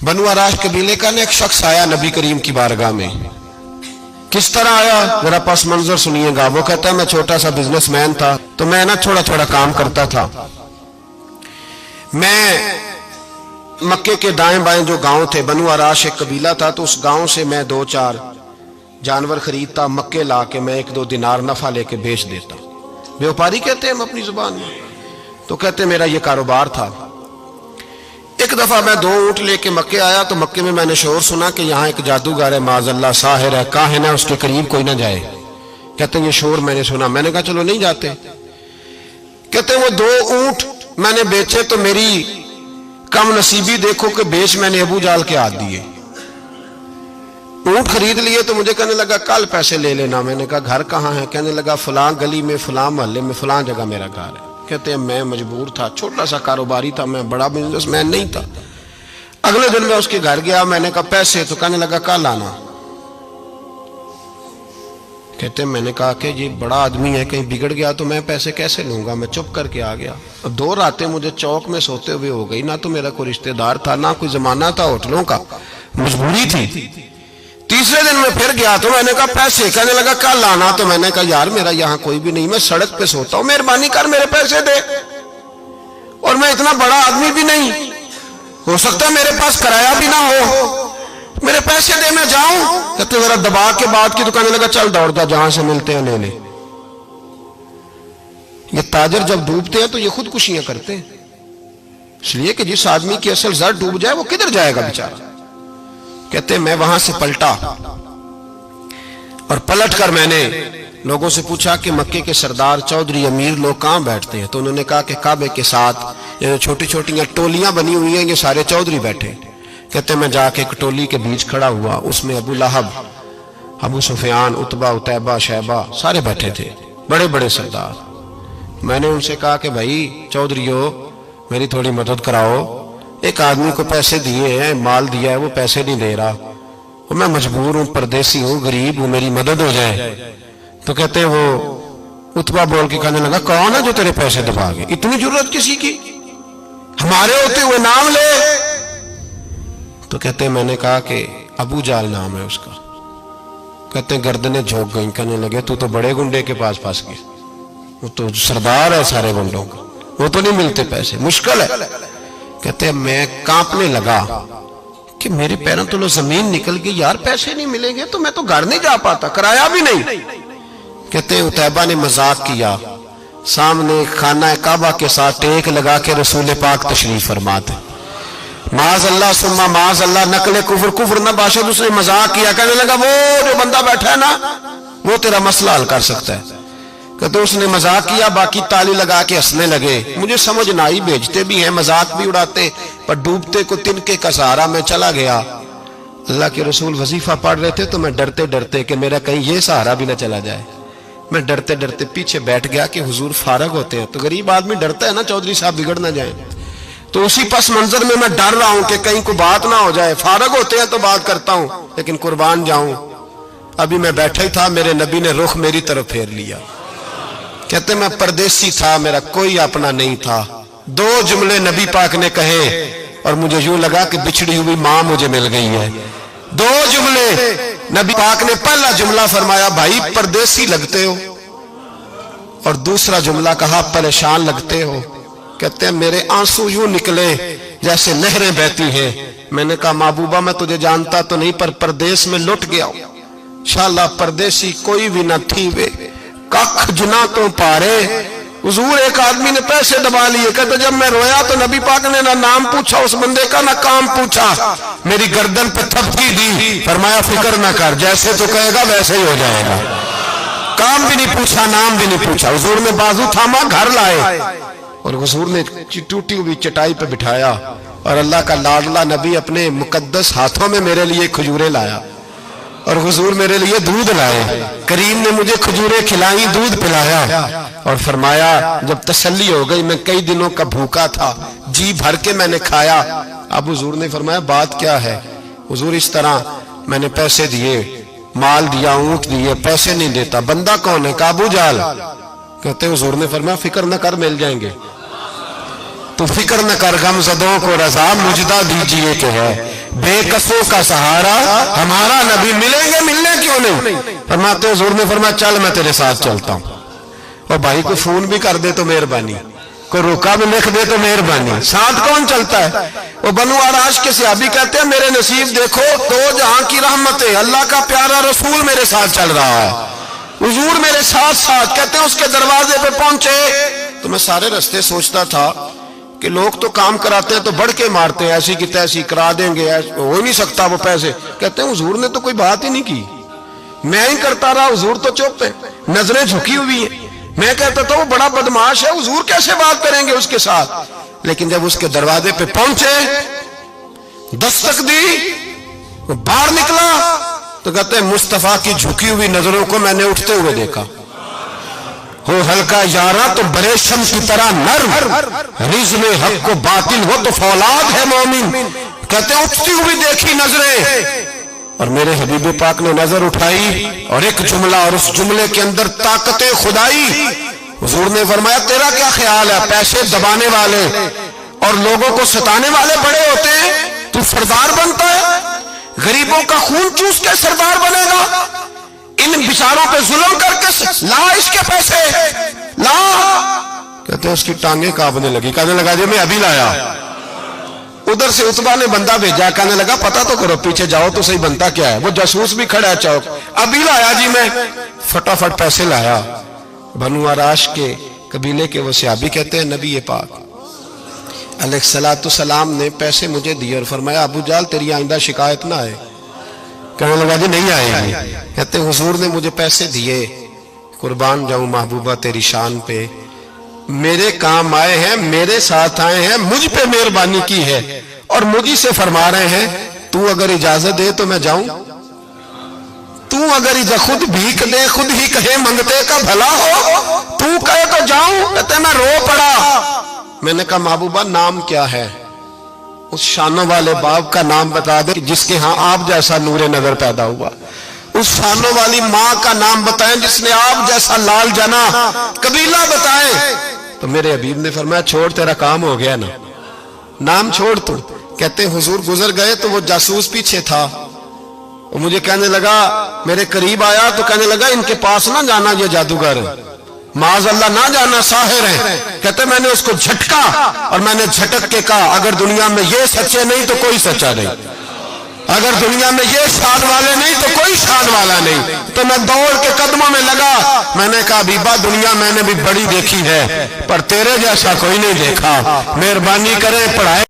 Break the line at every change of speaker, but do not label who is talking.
बनु आराश कबीले का ना एक शख्स आया नबी करीम की बारगाह में। किस तरह आया जरा पस मंजर सुनिएगा। वो कहता है मैं छोटा सा बिजनेसमैन था, तो मैं ना थोड़ा थोड़ा काम करता था। मैं मक्के के दाएं बाएं जो गांव थे, बनु आराश एक कबीला था, तो उस गांव से मैं 2-4 जानवर खरीदता, मक्के ला के मैं 1-2 दिनार नफा लेके बेच देता। व्यापारी कहते हैं हम अपनी जुबान में, तो कहते मेरा ये कारोबार था। एक दफा मैं 2 ऊंट लेके मक्के आया, तो मक्के में मैंने शोर सुना कि यहाँ एक जादूगर है, माज़अल्लाह साहिर है, काहिन है, उसके करीब कोई ना जाए। कहते हैं ये शोर मैंने सुना। मैंने कहा चलो नहीं जाते। कहते हैं वो 2 ऊंट मैंने बेचे तो मेरी कम नसीबी देखो कि बेच मैंने अबू जाल के हाथ दिए। ऊंट खरीद लिए तो मुझे कहने लगा कल पैसे ले लेना। मैंने कहा घर कहाँ है? कहने लगा फलां गली में, फलां मोहल्ले में, फलां जगह मेरा घर है। कहते हैं मैं मजबूर था, छोटा सा कारोबारी था, मैं बड़ा बिजनेसमैन नहीं था। अगले दिन मैं उसके घर गया, मैंने कहा पैसे, तो कहने लगा कल आना। कहते हैं मैंने कहा कि ये बड़ा आदमी है, कहीं बिगड़ गया तो मैं पैसे कैसे लूंगा। मैं चुप करके आ गया। 2 रातें मुझे चौक में सोते हुए हो गई। ना तो मेरा कोई रिश्तेदार था, ना कोई जमाना था होटलों का, मजबूरी थी। तीसरे दिन मैं फिर गया तो मैंने कहा पैसे, कहने लगा कल आना। तो मैंने कहा यार मेरा यहाँ कोई भी नहीं, मैं सड़क पे सोता हूँ, मेहरबानी कर मेरे पैसे दे। और मैं इतना बड़ा आदमी भी नहीं, हो सकता है मेरे पास किराया भी ना हो, मेरे पैसे दे मैं जाऊं। कहते जरा दबा के बात की। तो कहने लगा चल दौड़ता, जहां से मिलते हैं ले ले। ये ताजर जब डूबते हैं तो ये खुदकुशियां करते हैं, इसलिए कि जिस आदमी की असल जर डूब जाए वो किधर जाएगा बेचारा। कहते मैं वहां से पलटा और पलट कर मैंने लोगों से पूछा कि मक्के के सरदार, चौधरी, अमीर लोग कहां बैठते हैं। तो उन्होंने कहा कि काबे के साथ ये छोटी छोटी टोलियां बनी हुई हैं, ये सारे चौधरी बैठे। कहते मैं जाके एक टोली के बीच खड़ा हुआ, उसमें अबू लहब, अबू सुफियान, उतबा, उतैबा, शैबा सारे बैठे थे, बड़े बड़े सरदार। मैंने उनसे कहा कि भाई चौधरीओ मेरी थोड़ी मदद कराओ, एक आदमी को पैसे दिए हैं, माल दिया है, वो पैसे नहीं दे रहा, और मैं मजबूर हूं, परदेसी हूं, गरीब हूं, मेरी मदद हो जाए। तो कहते वो उतबा बोल के कहने लगा कौन है जो तेरे पैसे दबा गए, इतनी जरूरत किसी की, हमारे होते हुए नाम ले। तो कहते मैंने कहा कि अबू जाल नाम है उसका। कहते गर्दनें झोंक गई। कहने लगे तू तो बड़े गुंडे के पास फंस गया, वो तो सरदार है सारे गुंडों का, वो तो नहीं मिलते पैसे, मुश्किल है। कहते मैं कांपने लगा कि मेरे पैरों तो जमीन निकल गई, यार पैसे नहीं मिलेंगे तो मैं तो घर नहीं जा पाता, किराया भी नहीं। कहते उतैबा ने मजाक किया, सामने खाना काबा के साथ टेक लगा के रसूल पाक तशरीफ फरमाते, माज अल्लाह सुम्मा माज अल्लाह, नकले कुफर, कुफर न बाशद। उसने मजाक किया, कहने लगा वो जो बंदा बैठा है ना वो तेरा मसला हल कर सकता है। कहते उसने मजाक किया, बाकी ताली लगा के हंसने लगे। मुझे समझ ना आई, भेजते भी हैं, मजाक भी उड़ाते, पर डूबते को तिनके का सहारा मैं चला गया। अल्लाह के रसूल वजीफा पढ़ रहे थे तो मैं डरते डरते कि मेरा कहीं ये सहारा भी ना चला जाए, मैं डरते डरते पीछे बैठ गया कि हुजूर फारग होते हैं। तो गरीब आदमी डरता है ना चौधरी साहब बिगड़ ना जाए, तो उसी पस मंजर में मैं डर रहा हूं कि कहीं को बात ना हो जाए। फारग होते हैं तो बात करता हूं, लेकिन कुर्बान जाऊं। अभी मैं बैठा ही था, मेरे नबी ने रुख मेरी तरफ फेर लिया। कहते मैं परदेसी था, मेरा कोई अपना नहीं था। 2 जुमले नबी पाक ने कहे और मुझे यूं लगा कि बिछड़ी हुई मां मुझे मिल गई है। 2 जुमले नबी पाक ने, पहला जुमला फरमाया भाई परदेसी लगते हो, और दूसरा जुमला कहा परेशान लगते हो। कहते हैं मेरे आंसू यूं निकले जैसे नहरें बहती हैं। मैंने कहा महबूबा मैं तुझे जानता तो नहीं, पर परदेश में लुट गया हूं। शाला परदेसी कोई भी न थी वे, कख जुना तो पारे। हुजूर एक आदमी ने पैसे दबा लिए। कहते जब मैं रोया तो नबी पाक ने ना नाम पूछा उस बंदे का, ना काम पूछा, मेरी गर्दन पे थपकी दी, फरमाया फिक्र ना कर, जैसे तो कहेगा वैसे ही हो जाएगा। काम भी नहीं पूछा, नाम भी नहीं पूछा। हुजूर ने बाजू थामा, घर लाए, और हुजूर ने टूटी हुई चटाई पे बिठाया, और अल्लाह का लाडला नबी अपने मुकद्दस हाथों में मेरे लिए खजूरें लाया, और हुजूर मेरे लिए दूध लाए। करीम ने मुझे खजूरें खिलाई, दूध पिलाया, और फरमाया जब तसल्ली हो गई, मैं कई दिनों का भूखा था, जी भर के मैंने खाया। अब हुजूर ने फरमाया बात क्या है। हुजूर इस तरह मैंने पैसे दिए, माल दिया, ऊंट दिए, पैसे नहीं देता। बंदा कौन है? अबू जाल। कहते हुजूर ने फरमाया फिक्र न कर, मिल जाएंगे। तो फिक्र न कर, गम ज़दों को रज़ा मुजदा दीजिए कि है। بے کسوں کا سہارا ہمارا نبی، ملیں گے ملنے کیوں نہیں؟ فرماتے حضور نے فرمایا چل میں تیرے ساتھ چلتا ہوں، اور بھائی کو فون بھی کر دے تو مہربانی، کوئی روکا بھی لکھ دے تو مہربانی، ساتھ کون چلتا ہے؟ وہ بنو آراش کے صحابی کہتے ہیں میرے نصیب دیکھو، دو جہاں کی رحمت ہے، اللہ کا پیارا رسول میرے ساتھ چل رہا ہے، حضور میرے ساتھ ساتھ۔ کہتے ہیں اس کے دروازے پہ پہنچے تو میں سارے رستے سوچتا تھا کہ لوگ تو کام کراتے ہیں تو بڑھ کے مارتے ہیں، ایسی کی تیسی کرا دیں گے، ہو ہی نہیں سکتا وہ پیسے۔ کہتے ہیں حضور نے تو کوئی بات ہی نہیں کی، میں ہی کرتا رہا، حضور تو چپ ہیں، نظریں جھکی ہوئی ہیں۔ میں کہتا تھا وہ بڑا بدماش ہے، حضور کیسے بات کریں گے اس کے ساتھ؟ لیکن جب اس کے دروازے پہ پہنچے، دستک دی، وہ باہر نکلا تو کہتے ہیں مصطفیٰ کی جھکی ہوئی نظروں کو میں نے اٹھتے ہوئے دیکھا۔ ہو ہلکا یارا تو بریشم کی طرح نرم، رزم حق کو باطل ہو تو فولاد ہے مومن۔ کہتے ہیں اٹھتی ہوئی دیکھی نظریں، اور میرے حبیب پاک نے نظر اٹھائی اور ایک جملہ، اور اس جملے کے اندر طاقت خدائی۔ حضور نے فرمایا تیرا کیا خیال ہے؟ پیسے دبانے والے اور لوگوں کو ستانے والے بڑے ہوتے ہیں، تو سردار بنتا ہے؟ غریبوں کا خون چوس کے سردار بنے گا؟ ان بیچاروں پہ ظلم کر کے لا اس کے پیسے لا۔ کہتے ہیں اس کی ٹانگیں کانپنے لگی، کہنے لگا جی میں ابھی لایا۔ ادھر سے عتبہ نے بندہ بھیجا، کہنے لگا پتہ تو کرو، پیچھے جاؤ تو صحیح بنتا کیا ہے۔ وہ جاسوس بھی کھڑا ہے چوک، ابھی لایا جی میں، فٹافٹ پیسے لایا۔ بنو آراش کے قبیلے کے وہ صحابی کہتے ہیں نبی پاک علیہ السلام نے پیسے مجھے دیے اور فرمایا ابو جال تیری آئندہ شکایت نہ آئے۔ کہنے لگا جی نہیں آئے گی۔ کہتے ہیں حضور نے مجھے پیسے دیے، قربان جاؤں محبوبہ تیری شان پہ، میرے کام آئے ہیں، میرے ساتھ آئے ہیں، مجھ پہ مہربانی کی ہے، اور مجھے سے فرما رہے ہیں تو اگر اجازت دے تو میں جاؤں، تو اگر خود بھیک دے، خود ہی کہے منگتے کا بھلا ہو، تو کہے تو جاؤں۔ کہتے ہیں میں رو پڑا۔ میں نے کہا محبوبہ نام کیا ہے؟ اس شانوں والے باپ کا نام بتا دے جس کے ہاں آپ جیسا نور نظر پیدا ہوا، اس شانوں والی ماں کا نام بتائیں جس نے آپ جیسا لال جنا، قبیلہ بتائیں۔ تو میرے حبیب نے فرمایا چھوڑ تیرا کام ہو گیا نا، نام چھوڑ تو۔ کہتے ہیں حضور گزر گئے تو وہ جاسوس پیچھے تھا، وہ مجھے کہنے لگا، میرے قریب آیا تو کہنے لگا ان کے پاس نہ جانا، یہ جادوگر معاذ اللہ نہ جانا، ساحر ہیں۔ کہتے میں نے اس کو جھٹکا اور میں نے جھٹک کے کہا اگر دنیا میں یہ سچے نہیں تو کوئی سچا نہیں، اگر دنیا میں یہ شان والے نہیں تو کوئی شان والا نہیں۔ تو میں دوڑ کے قدموں میں لگا، میں نے کہا حبیبہ دنیا میں نے بھی بڑی دیکھی ہے پر تیرے جیسا کوئی نہیں دیکھا، مہربانی کرے پڑھائے